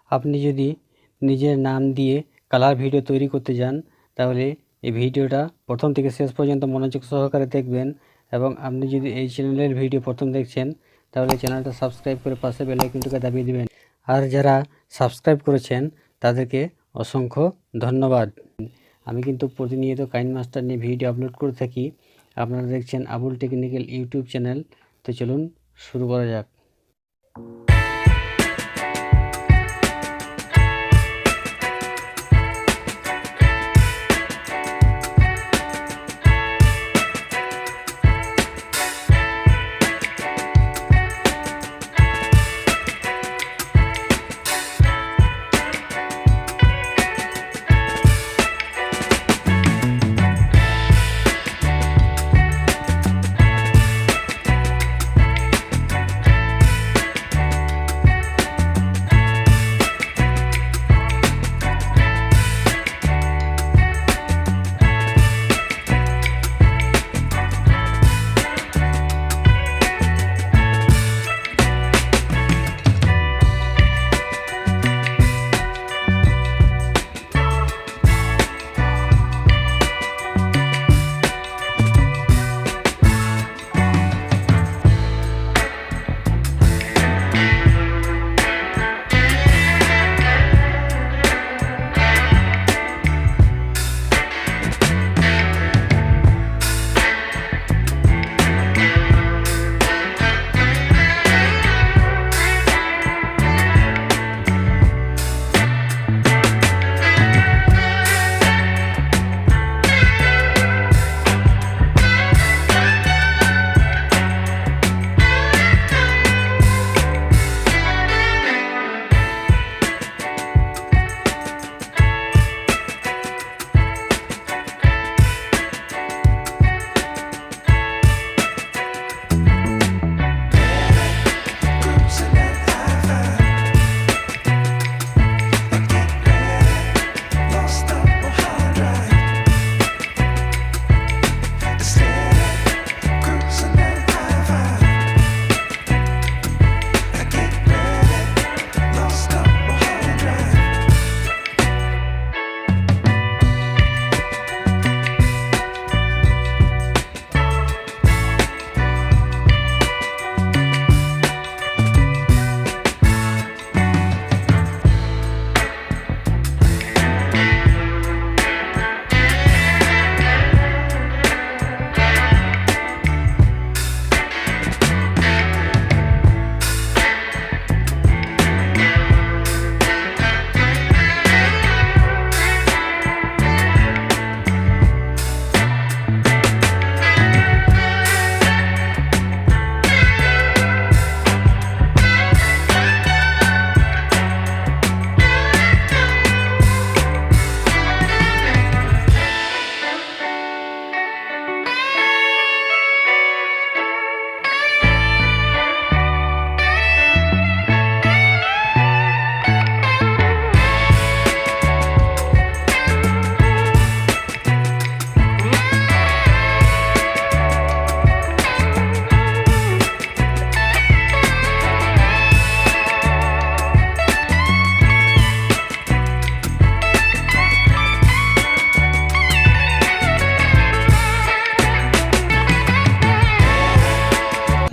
আপনি যদি নিজের নাম দিয়ে কালার ভিডিও তৈরি করতে যান তাহলে এই ভিডিওটা প্রথম থেকে শেষ পর্যন্ত মনোযোগ সহকারে দেখবেন। এবং আপনি যদি এই চ্যানেলের ভিডিও প্রথম দেখছেন তাহলে চ্যানেলটা সাবস্ক্রাইব করে পাশে বেল আইকনটাকে দাবিয়ে দিবেন। আর যারা সাবস্ক্রাইব করেছেন তাদেরকে অসংখ্য ধন্যবাদ। আমি কিন্তু প্রতিনিয়ত কাইন মাস্টার নিয়ে ভিডিও আপলোড করে থাকি। আপনারা দেখছেন আবুল টেকনিক্যাল ইউটিউব চ্যানেল। তো চলুন শুরু করা যাক।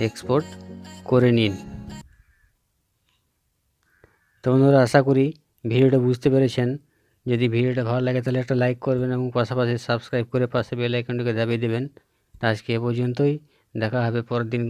এক্সপোর্ট করে নিন। তো বন্ধুরা, আশা করি ভিডিওটা বুঝতে পেরেছেন। যদি ভিডিওটা ভালো লাগে তাহলে একটা লাইক করবেন এবং পাশাপাশি সাবস্ক্রাইব করে পাশে বেল আইকনটাকে দাবিয়ে দেবেন। আজকে এ পর্যন্তই, দেখা হবে পরের দিন।